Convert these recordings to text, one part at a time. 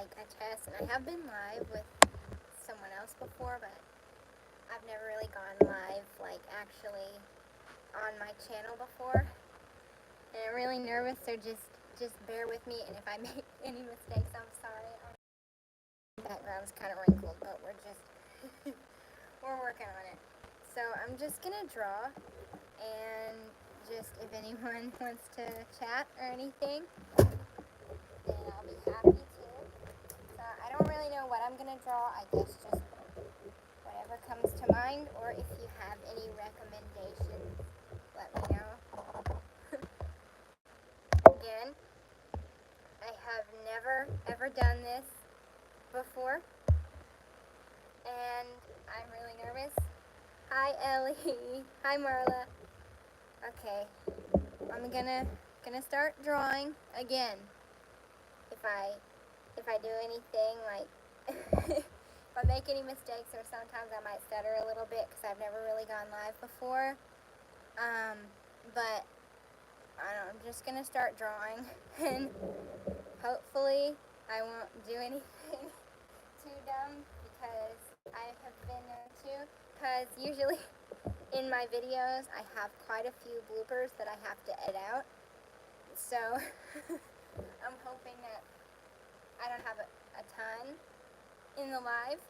like a test, and I have been live with someone else before, but I've never really gone live, like actually on my channel before. And I'm really nervous, so just bear with me, and if I make any mistakes, I'm sorry. The background's kind of wrinkled, but we're working on it. So I'm just gonna draw, and just if anyone wants to chat or anything, then I'll be happy to. So I don't really know what I'm gonna draw. I guess just whatever comes to mind, or if you have any recommendations, let me know. Again, I have never ever done this before, and I'm really nervous. Hi Ellie. Hi Marla. Okay, I'm gonna start drawing again. If I do anything, like if I make any mistakes, or sometimes I might stutter a little bit because I've never really gone live before. But I don't know, I'm just gonna start drawing, and hopefully I won't do anything too dumb, because I have been known to. Because usually in my videos I have quite a few bloopers that I have to edit out. So I'm hoping that I don't have a ton in the live.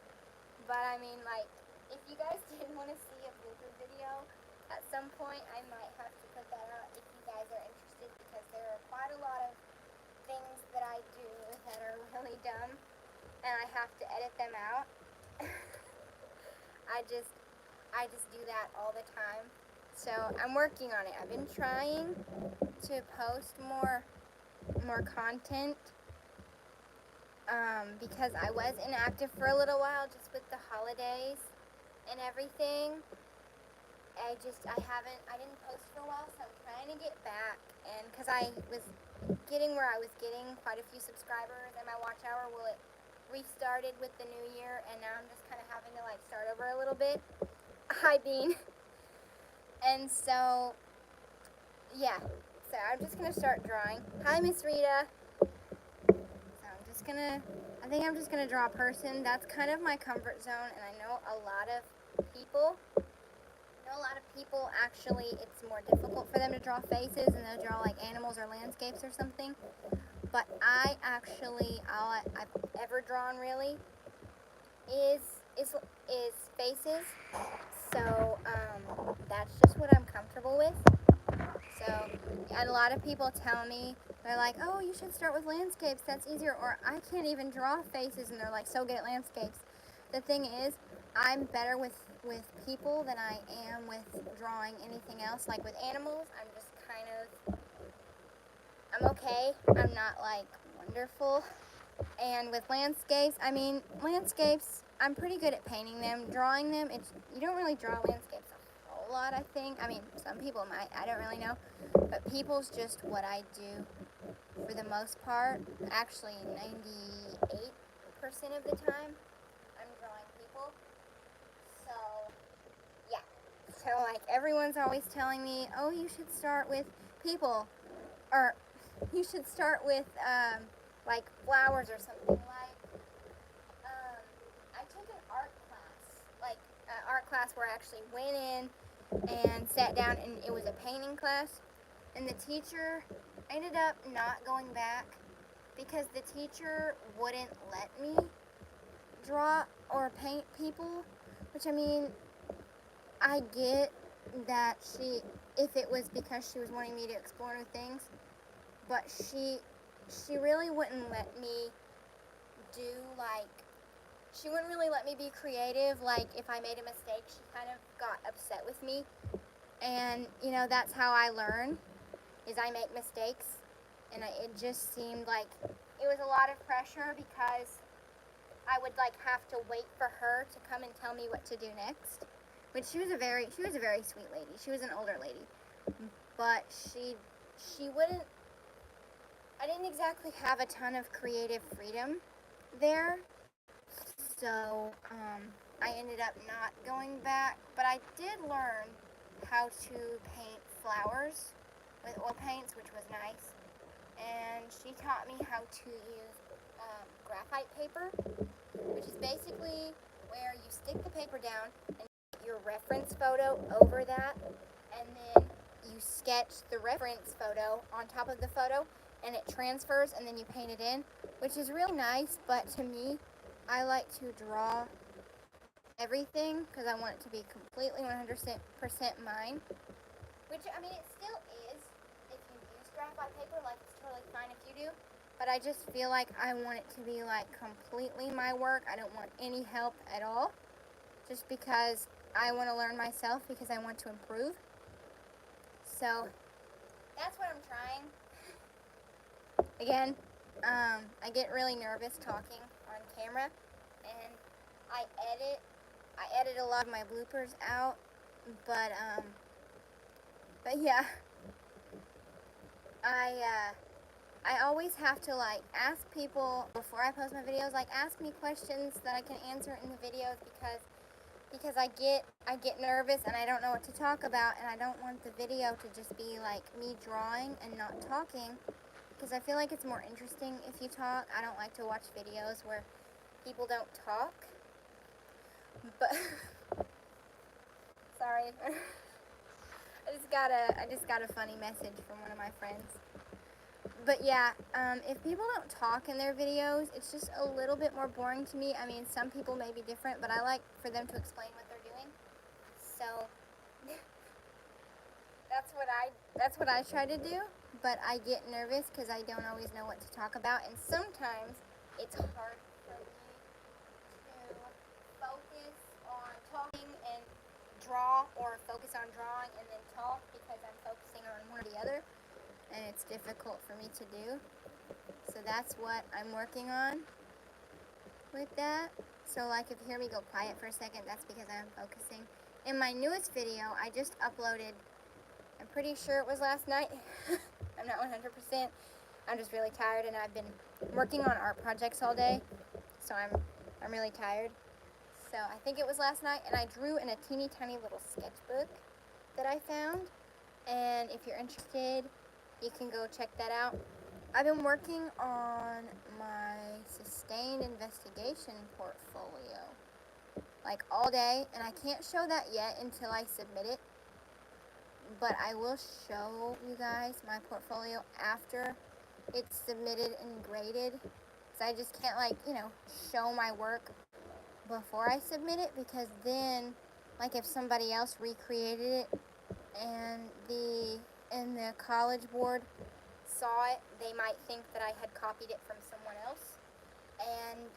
But I mean, like, if you guys did want to see a blooper video at some point, I might have to put that out if you guys are interested, because there are quite a lot of things that I do that are really dumb, and I have to edit them out. I just do that all the time. So I'm working on it. I've been trying to post more content, because I was inactive for a little while just with the holidays and everything. I didn't post for a while, so I'm trying to get back. And because I was getting where I was getting quite a few subscribers, and my watch hour, well, it restarted with the new year, and now I'm just kind of having to like start over a little bit. Hi, Bean. And so, yeah. So I'm just gonna start drawing. Hi, Miss Rita. So I think I'm just gonna draw a person. That's kind of my comfort zone, and I know a lot of people. Actually, it's more difficult for them to draw faces, and they'll draw like animals or landscapes or something. But all I've ever drawn really is faces. So that's just what I'm comfortable with. So a lot of people tell me, they're like, oh, you should start with landscapes, that's easier. Or I can't even draw faces, and they're like so good at landscapes. The thing is, I'm better with people than I am with drawing anything else. Like with animals, I'm okay. I'm not like wonderful. And with landscapes, I'm pretty good at painting them. Drawing them, you don't really draw landscapes a whole lot, I think. I mean, some people might, I don't really know. But people's just what I do for the most part. Actually, 98% of the time, I'm drawing people. So, yeah. So, like, everyone's always telling me, oh, you should start with people. Or, you should start with, like, flowers or something. Like, I took an art class. Like, an art class where I actually went in and sat down, and it was a painting class. And the teacher ended up not going back because the teacher wouldn't let me draw or paint people. Which, I mean, I get that if it was because she was wanting me to explore new things, but she really wouldn't let me she wouldn't really let me be creative. Like, if I made a mistake, she kind of got upset with me. And, you know, that's how I learn, is I make mistakes. And it just seemed like it was a lot of pressure, because I would like have to wait for her to come and tell me what to do next. Which she was a very sweet lady. She was an older lady, but she wouldn't. I didn't exactly have a ton of creative freedom there, so I ended up not going back. But I did learn how to paint flowers with oil paints, which was nice. And she taught me how to use graphite paper, which is basically where you stick the paper down and you put your reference photo over that, and then you sketch the reference photo on top of the photo, and it transfers, and then you paint it in, which is really nice. But to me, I like to draw everything because I want it to be completely 100% mine. Which, I mean, it still is if you use graphite paper, like, it's totally fine if you do. But I just feel like I want it to be, like, completely my work. I don't want any help at all. Just because I want to learn myself, because I want to improve. So, that's what I'm trying. Again, I get really nervous talking on camera. And I edit a lot of my bloopers out. But yeah, I always have to, like, ask people before I post my videos, like, ask me questions that I can answer in the videos, because I get nervous and I don't know what to talk about, and I don't want the video to just be like me drawing and not talking, because I feel like it's more interesting if you talk. I don't like to watch videos where people don't talk. But sorry. I just got a funny message from one of my friends. But yeah, if people don't talk in their videos, it's just a little bit more boring to me. I mean, some people may be different, but I like for them to explain what they're doing. So that's what I try to do. But I get nervous because I don't always know what to talk about, and sometimes it's hard for me to focus on talking and draw, or focus on drawing and then talk, because I'm focusing on one or the other, and it's difficult for me to do. So that's what I'm working on with that. So, like, if you hear me go quiet for a second, that's because I'm focusing. In my newest video, I just uploaded, I'm pretty sure it was last night. I'm not 100%. I'm just really tired, and I've been working on art projects all day, so I'm really tired. So I think it was last night, and I drew in a teeny tiny little sketchbook that I found. And if you're interested, you can go check that out. I've been working on my sustained investigation portfolio, like, all day, and I can't show that yet until I submit it. But I will show you guys my portfolio after it's submitted and graded. So I just can't, like, show my work before I submit it, because then, like, if somebody else recreated it and the college board saw it, they might think that I had copied it from someone else, and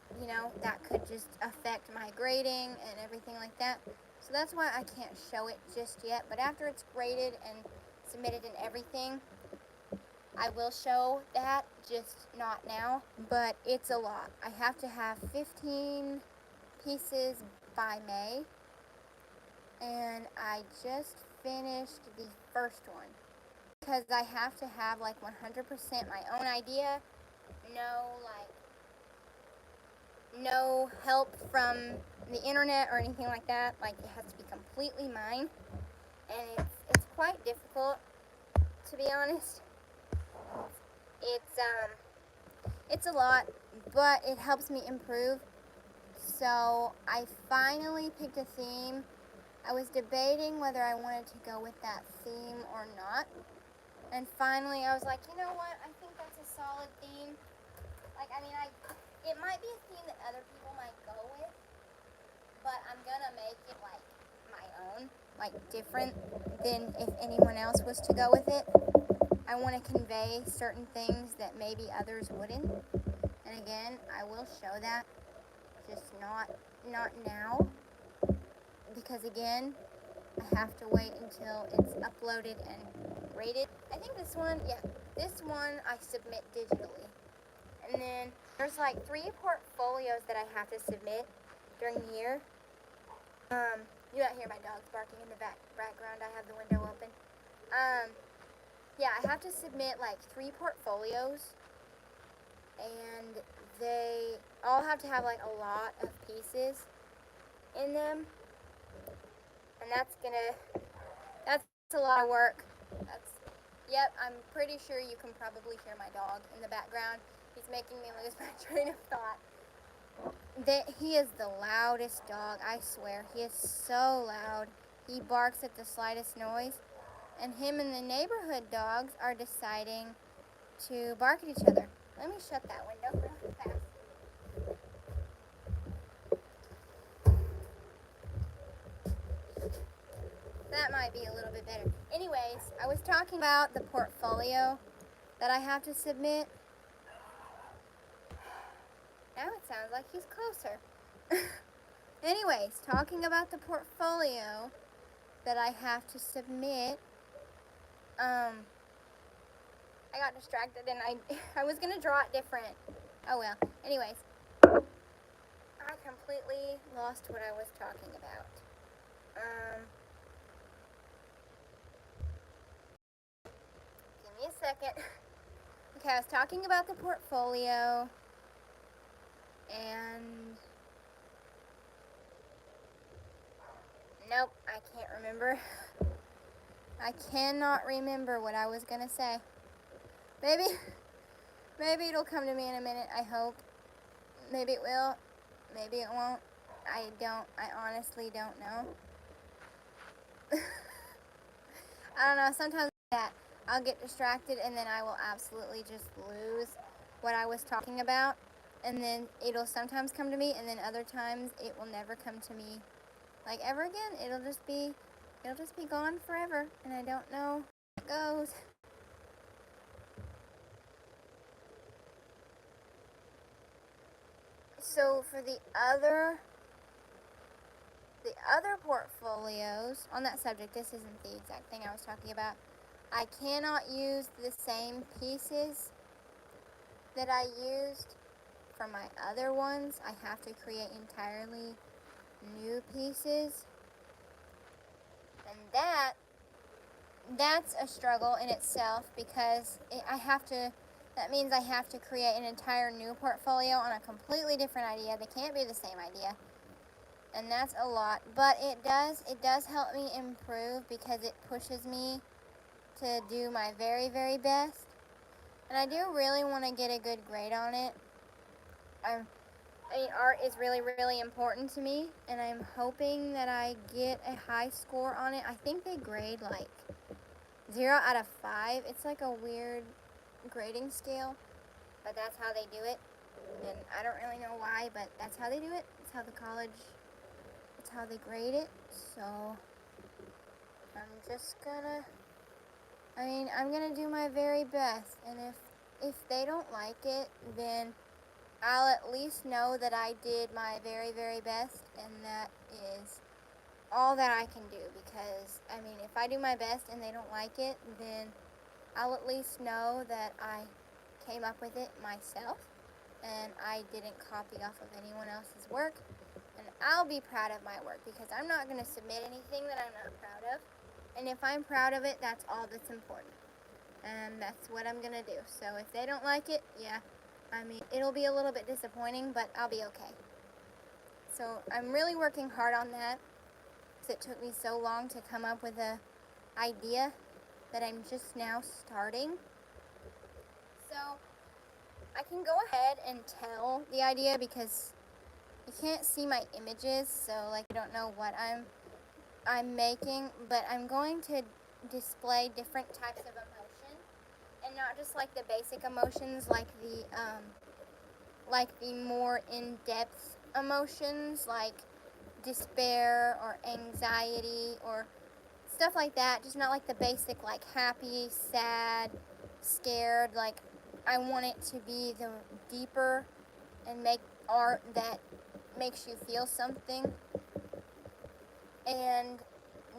that could just affect my grading and everything like that. So that's why I can't show it just yet. But after it's graded and submitted and everything, I will show that, just not now. But it's a lot. I have to have 15 pieces by May, and I just finished the first one, because I have to have, like, 100% my own idea, no help from the internet or anything like that. Like, it has to be completely mine, and it's quite difficult, to be honest. It's a lot, but it helps me improve. So I finally picked a theme. I was debating whether I wanted to go with that theme or not. And finally I was like, you know what? I think that's a solid theme. Like, I mean, it might be a theme that other people might go with, but I'm gonna make it, like, my own, like, different than if anyone else was to go with it. I want to convey certain things that maybe others wouldn't. And again, I will show that, just not now, because again, I have to wait until it's uploaded and rated. I think this one I submit digitally. And then there's, like, 3 portfolios that I have to submit during the year. You might hear my dogs barking in the background. I have the window open. Yeah, I have to submit, like, 3 portfolios, and they all have to have, like, a lot of pieces in them, and that's a lot of work. Yep, I'm pretty sure you can probably hear my dog in the background. He's making me lose my train of thought. That he is the loudest dog, I swear. He is so loud. He barks at the slightest noise. And him and the neighborhood dogs are deciding to bark at each other. Let me shut that window really fast. That might be a little bit better. Anyways, I was talking about the portfolio that I have to submit. Now it sounds like he's closer. Anyways, talking about the portfolio that I have to submit, I got distracted and I was going to draw it different. Oh well. Anyways, I completely lost what I was talking about. Give me a second. Okay, I was talking about the portfolio and nope, I can't remember. I cannot remember what I was going to say. Maybe it'll come to me in a minute, I hope. Maybe it will. Maybe it won't. I honestly don't know. I don't know, sometimes that I'll get distracted and then I will absolutely just lose what I was talking about. And then it'll sometimes come to me and then other times it will never come to me like ever again. It'll just be gone forever and I don't know where it goes. So for the other portfolios on that subject, this isn't the exact thing I was talking about. I cannot use the same pieces that I used for my other ones. I have to create entirely new pieces. And that's a struggle in itself because that means I have to create an entire new portfolio on a completely different idea. They can't be the same idea. And that's a lot, but it does help me improve because it pushes me to do my very, very best. And I do really want to get a good grade on it. I mean, art is really, really important to me, and I'm hoping that I get a high score on it. I think they grade like 0 out of 5. It's like a weird grading scale, but that's how they do it. And I don't really know why, but that's how they do it. It's how how they grade it. So I'm gonna do my very best, and if they don't like it, then I'll at least know that I did my very, very best, and that is all that I can do. Because I mean, if I do my best and they don't like it, then I'll at least know that I came up with it myself and I didn't copy off of anyone else's work. And I'll be proud of my work because I'm not going to submit anything that I'm not proud of. And if I'm proud of it, that's all that's important. And that's what I'm going to do. So if they don't like it, yeah, I mean, it'll be a little bit disappointing, but I'll be okay. So I'm really working hard on that because it took me so long to come up with an idea that I'm just now starting. So I can go ahead and tell the idea because you can't see my images, so like you don't know what I'm making, but I'm going to display different types of emotion, and not just like the basic emotions, like the more in-depth emotions, like despair or anxiety or stuff like that. Just not like the basic, like happy, sad, scared. Like I want it to be the deeper and make art that makes you feel something. And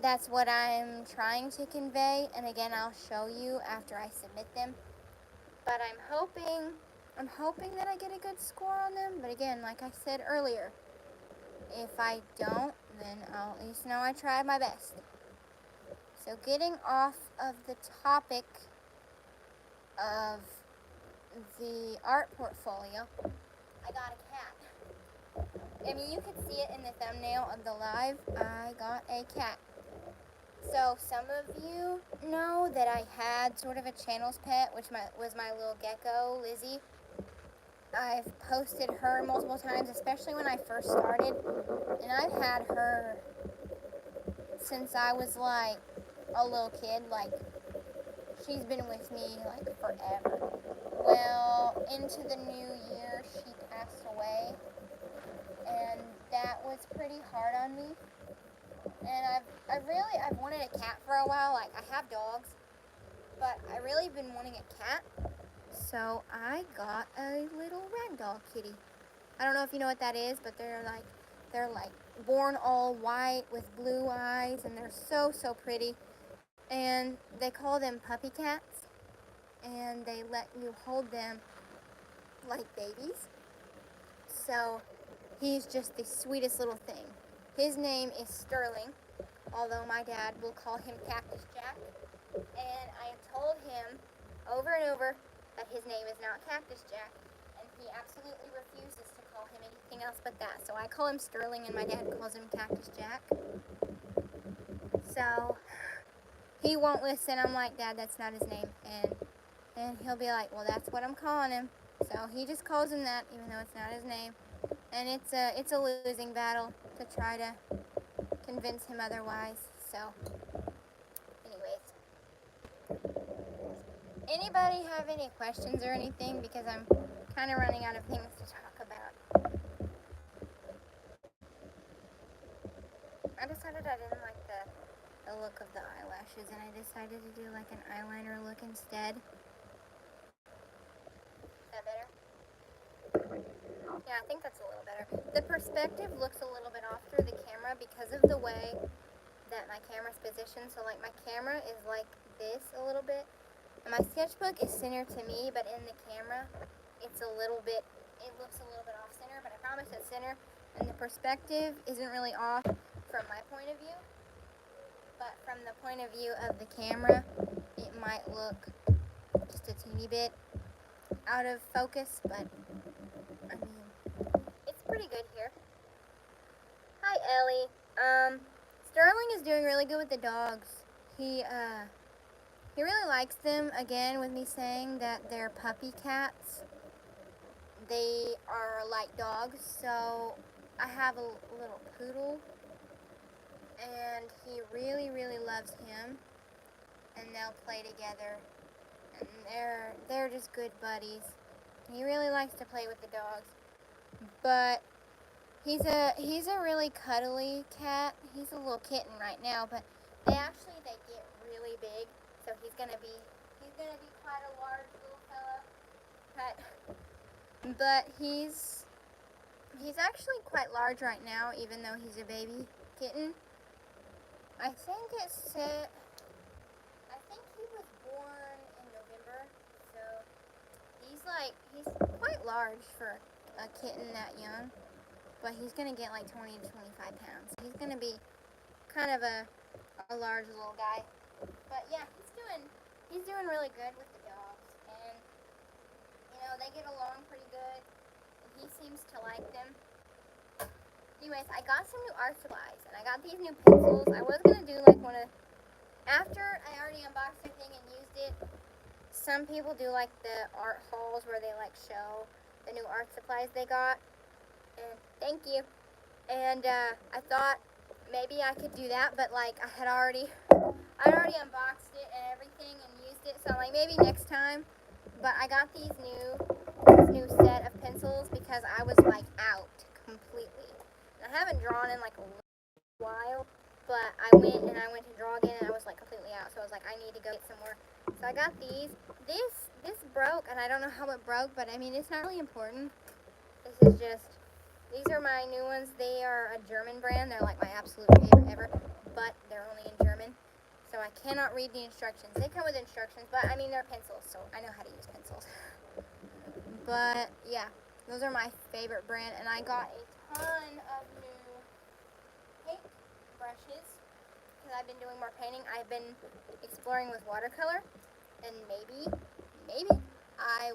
that's what I'm trying to convey. And again, I'll show you after I submit them. But I'm hoping that I get a good score on them. But again, like I said earlier, if I don't, then I'll at least know I tried my best. So getting off of the topic of the art portfolio, I got a cat. I mean, you could see it in the thumbnail of the live. I got a cat. So some of you know that I had sort of a channel's pet, which was my little gecko, Lizzie. I've posted her multiple times, especially when I first started. And I've had her since I was like a little kid. Like, she's been with me like forever. Well, into the new year, she passed away. And that was pretty hard on me. And I've wanted a cat for a while. Like, I have dogs, but I really been wanting a cat. So I got a little ragdoll kitty. I don't know if you know what that is, but they're like born all white with blue eyes, and they're so pretty. And they call them puppy cats, and they let you hold them like babies. So he's just the sweetest little thing. His name is Sterling, although my dad will call him Cactus Jack. And I have told him over and over that his name is not Cactus Jack, and he absolutely refuses to call him anything else but that. So I call him Sterling, and my dad calls him Cactus Jack. So he won't listen. I'm like, Dad, that's not his name. And he'll be like, well, that's what I'm calling him. So he just calls him that, even though it's not his name. And it's a losing battle to try to convince him otherwise. So, anyways, anybody have any questions or anything? Because I'm kind of running out of things to talk about. I decided I didn't like the look of the eyelashes, and I decided to do like an eyeliner look instead. Is that better? Yeah, I think that's a little better. The perspective looks a little bit off through the camera because of the way that my camera's positioned. So like my camera is like this a little bit, and my sketchbook is center to me, but in the camera it looks a little bit off center, but I promise it's center, and the perspective isn't really off from my point of view, but from the point of view of the camera it might look just a teeny bit out of focus, but I mean, it's pretty good here. Hi, Ellie. Sterling is doing really good with the dogs. He really likes them, again, with me saying that they're puppy cats. They are like dogs, so I have a little poodle, and he really loves him, and they'll play together, and they're just good buddies. He really likes to play with the dogs, but he's a really cuddly cat. He's a little kitten right now, but they get really big, so he's gonna be quite a large little fella. But he's actually quite large right now, even though he's a baby kitten. I think he was born in November, so he's quite large for a kitten that young. But he's gonna get like 20 to 25 pounds. He's gonna be kind of a large little guy. But yeah, he's doing really good with the dogs, and they get along pretty good, and he seems to like them. Anyways, I got some new art supplies, and I got these new pencils. I was gonna do like after I already unboxed everything and used it. Some people do like the art hauls where they like show the new art supplies they got. And thank you. And I thought maybe I could do that, but like I'd already unboxed it and everything and used it, so like maybe next time. But I got this new set of pencils because I was like out completely. And I haven't drawn in like a while, but I went to draw again, and I was like completely out. So I was like, I need to go get some more. So I got these. This broke, and I don't know how it broke, but I mean it's not really important. These are my new ones. They are a German brand. They're like my absolute favorite ever, but they're only in German, so I cannot read the instructions. They come with instructions, but I mean they're pencils, so I know how to use pencils. But yeah, those are my favorite brand, and I got a ton of new paint brushes because I've been doing more painting. I've been exploring with watercolor, and maybe I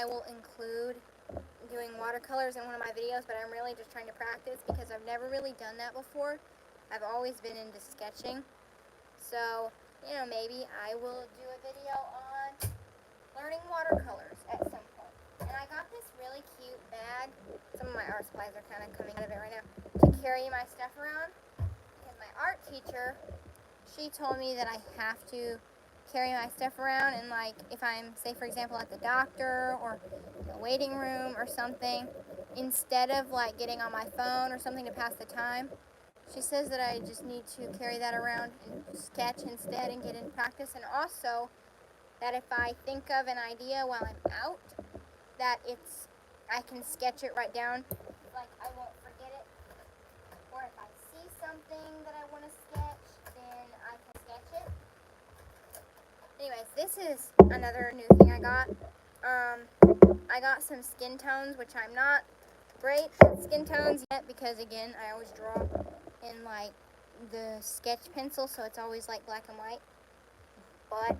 will include doing watercolors in one of my videos, but I'm really just trying to practice because I've never really done that before. I've always been into sketching. So, maybe I will do a video on learning watercolors at some point. And I got this really cute bag. Some of my art supplies are kind of coming out of it right now. To carry my stuff around. Because my art teacher, she told me that I have to carry my stuff around, and like if I'm, say for example, at the doctor or in the waiting room or something, instead of like getting on my phone or something to pass the time, she says that I just need to carry that around and sketch instead and get in practice. And also that if I think of an idea while I'm out, that I can sketch it right down, like I won't forget it. Or if I see something that I want to sketch, then I can sketch it. Anyways, this is another new thing I got. I got some skin tones, which I'm not great at skin tones yet because, again, I always draw in like the sketch pencil, so it's always like black and white. But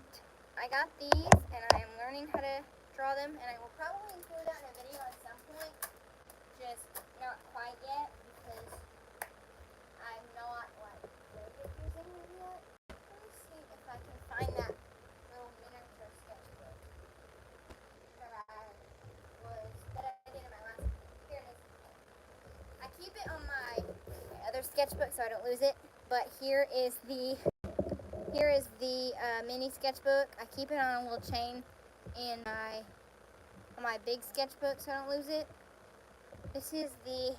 I got these, and I am learning how to draw them, and I will probably include that in a video at some point. Just not quite yet because I'm not like good at using them yet. Let me see if I can find that little miniature sketchbook that I did in my last. Here it is. I keep it on my other sketchbook so I don't lose it. But here is the mini sketchbook. I keep it on a little chain in my big sketchbook so I don't lose it. This is the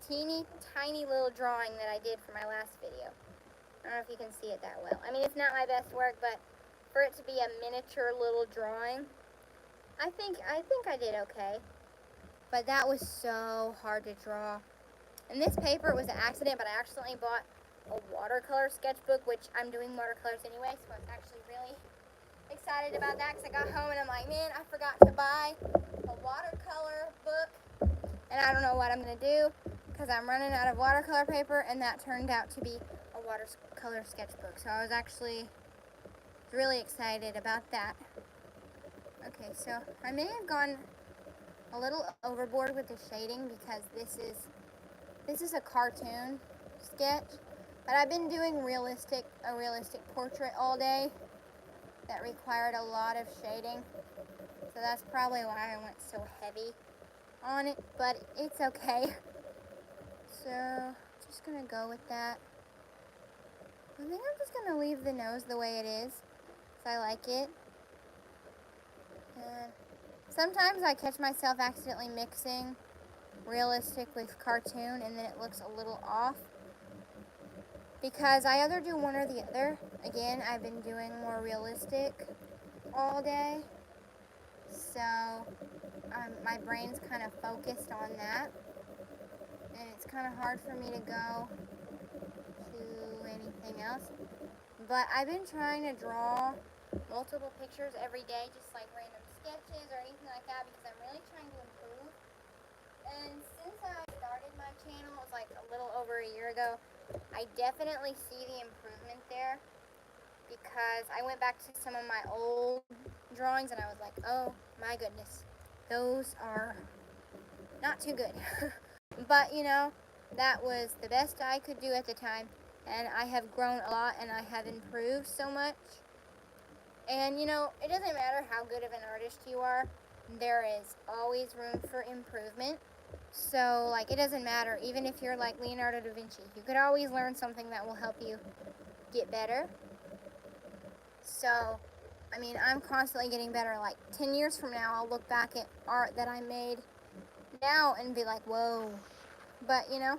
teeny tiny little drawing that I did for my last video. I don't know if you can see it that well. I mean, it's not my best work, but for it to be a miniature little drawing, I think I did okay. But that was so hard to draw. And this paper was an accident, but I accidentally bought a watercolor sketchbook, which I'm doing watercolors anyway, so I was actually really excited about that because I got home and I'm like, man, I forgot to buy a watercolor book, and I don't know what I'm going to do because I'm running out of watercolor paper, and that turned out to be a watercolor sketchbook. So I was actually really excited about that. Okay, so I may have gone a little overboard with the shading because this is a cartoon sketch, but I've been doing a realistic portrait all day that required a lot of shading, so that's probably why I went so heavy on it, but it's okay. So just gonna go with that. I think I'm just gonna leave the nose the way it is because I like it. And sometimes I catch myself accidentally mixing realistic with cartoon, and then it looks a little off because I either do one or the other. Again, I've been doing more realistic all day, so my brain's kind of focused on that, and it's kind of hard for me to go to anything else. But I've been trying to draw multiple pictures every day, just like random sketches or anything like that, because I'm really trying to improve. And since I started my channel, it was like a little over a year ago, I definitely see the improvement there, because I went back to some of my old drawings and I was like, oh my goodness, those are not too good. But you know, that was the best I could do at the time, and I have grown a lot and I have improved so much. And you know, it doesn't matter how good of an artist you are, there is always room for improvement. So like, it doesn't matter, even if you're like Leonardo da Vinci, you could always learn something that will help you get better. So I mean, I'm constantly getting better. Like 10 years from now, I'll look back at art that I made now and be like, whoa. But you know,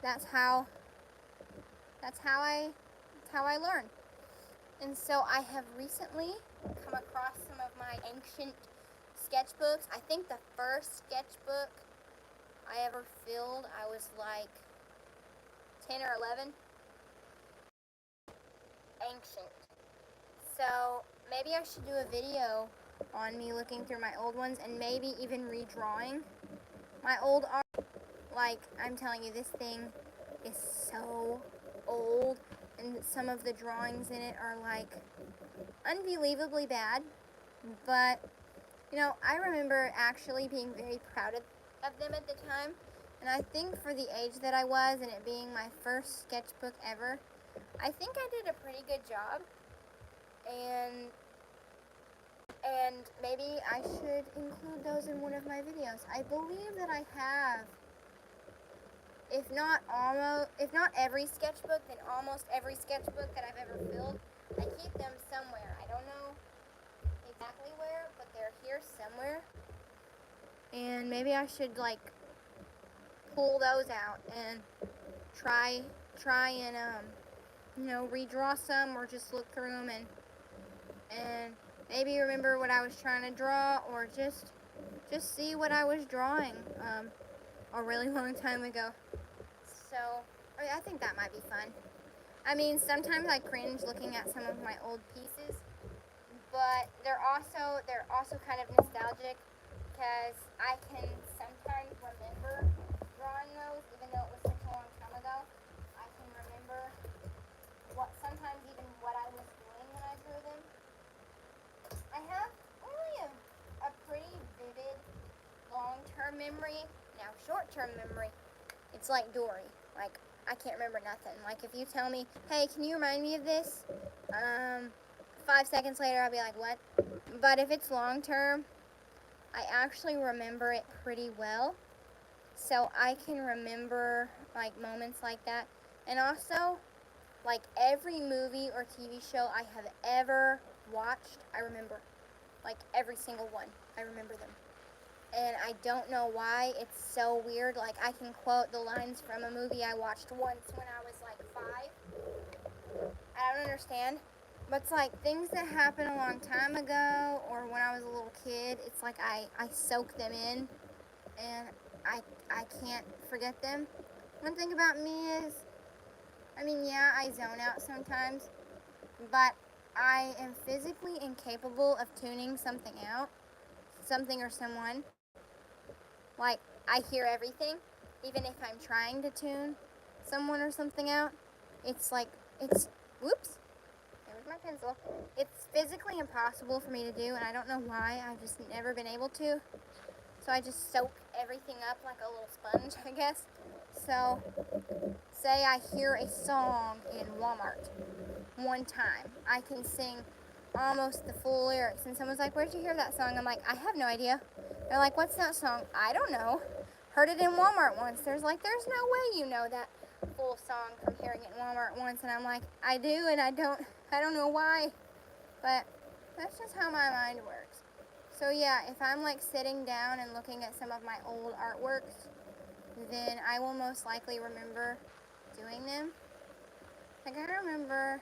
that's how I learn. And so I have recently come across some of my ancient sketchbooks. I think the first sketchbook I ever filled, I was like 10 or 11. Ancient. So maybe I should do a video on me looking through my old ones and maybe even redrawing my old art. Like, I'm telling you, this thing is so old, and some of the drawings in it are like unbelievably bad. But you know, I remember actually being very proud of them at the time, and I think for the age that I was and it being my first sketchbook ever, I think I did a pretty good job. And And maybe I should include those in one of my videos. I believe that I have, if not every sketchbook, then almost every sketchbook that I've ever filled. I keep them somewhere. I don't know exactly where, but they're here somewhere. And maybe I should like pull those out and try and redraw some, or just look through them and maybe remember what I was trying to draw, or just see what I was drawing a really long time ago. So I think that might be fun. I mean, sometimes I cringe looking at some of my old pieces, but they're also kind of nostalgic, because I can sometimes remember drawing those, even though it was such a long time ago. I can remember sometimes even what I was doing when I drew them. I have only a pretty vivid long-term memory. Now, short-term memory, it's like Dory. Like, I can't remember nothing. Like, if you tell me, hey, can you remind me of this? 5 seconds later, I'll be like, what? But if it's long-term, I actually remember it pretty well. So I can remember, like, moments like that. And also, like, every movie or TV show I have ever watched, I remember. Like, every single one. I remember them. And I don't know why. It's so weird. Like, I can quote the lines from a movie I watched once when I was like 5. I don't understand. But it's like things that happened a long time ago, or when I was a little kid, it's like I soak them in, and I can't forget them. One thing about me is, I mean, yeah, I zone out sometimes, but I am physically incapable of tuning something out, something or someone. Like, I hear everything, even if I'm trying to tune someone or something out. It's like, whoops, there was my pencil. It's physically impossible for me to do, and I don't know why. I've just never been able to. So I just soak everything up like a little sponge, I guess. So, say I hear a song in Walmart one time. I can sing almost the full lyrics, and someone's like, where'd you hear that song? I'm like, I have no idea. They're like, what's that song? I don't know. Heard it in Walmart once. There's no way you know that full song from hearing it in Walmart once. And I'm like, I do, and I don't know why, but that's just how my mind works. So yeah, if I'm like sitting down and looking at some of my old artworks, then I will most likely remember doing them. Like, I remember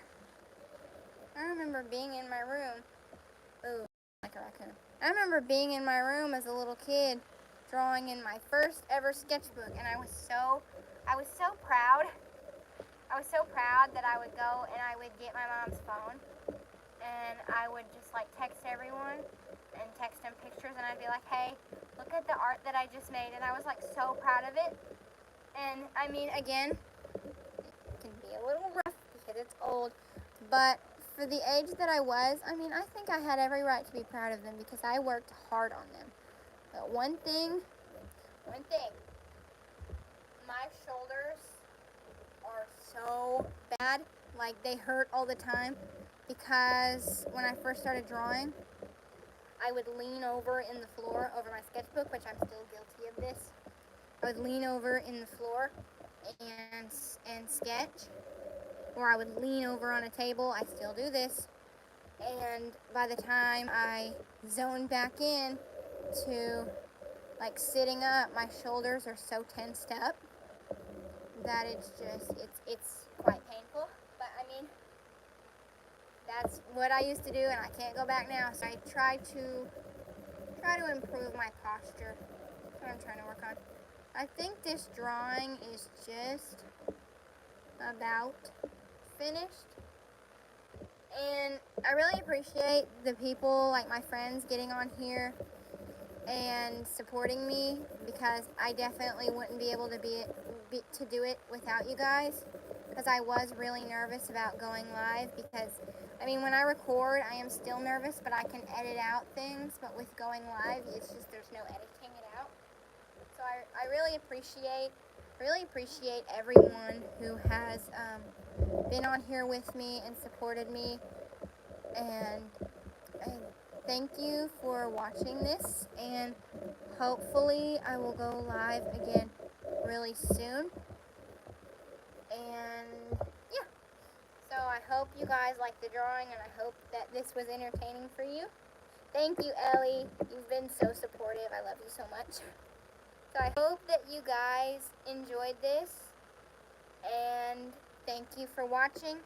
being in my room. Ooh, like a raccoon. I remember being in my room as a little kid, drawing in my first ever sketchbook, and I was so proud. I was so proud that I would go and I would get my mom's phone, and I would just like text everyone and text them pictures, and I'd be like, hey, look at the art that I just made, and I was like so proud of it. And I mean, again, it can be a little rough because it's old, but for the age that I was, I mean, I think I had every right to be proud of them because I worked hard on them. But one thing, my shoulders are so bad, like they hurt all the time, because when I first started drawing, I would lean over in the floor over my sketchbook, which I'm still guilty of this. I would lean over in the floor and sketch, or I would lean over on a table. I still do this. And by the time I zone back in to like sitting up, my shoulders are so tensed up that it's quite painful. But I mean, that's what I used to do, and I can't go back now. So I try to improve my posture. That's what I'm trying to work on. I think this drawing is just about finished. And I really appreciate the people, like my friends, getting on here and supporting me, because I definitely wouldn't be able to do it without you guys, because I was really nervous about going live, because I mean, when I record, I am still nervous, but I can edit out things. But with going live, it's just there's no editing it out. So I really appreciate everyone who has been on here with me and supported me, and thank you for watching this, and hopefully I will go live again really soon. And yeah, so I hope you guys like the drawing, and I hope that this was entertaining for you. Thank you, Ellie. You've been so supportive. I love you so much. So I hope that you guys enjoyed this, and thank you for watching.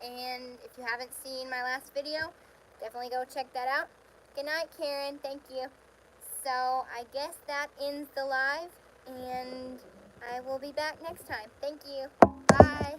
And if you haven't seen my last video, definitely go check that out. Good night, Karen. Thank you. So I guess that ends the live, and I will be back next time. Thank you. Bye.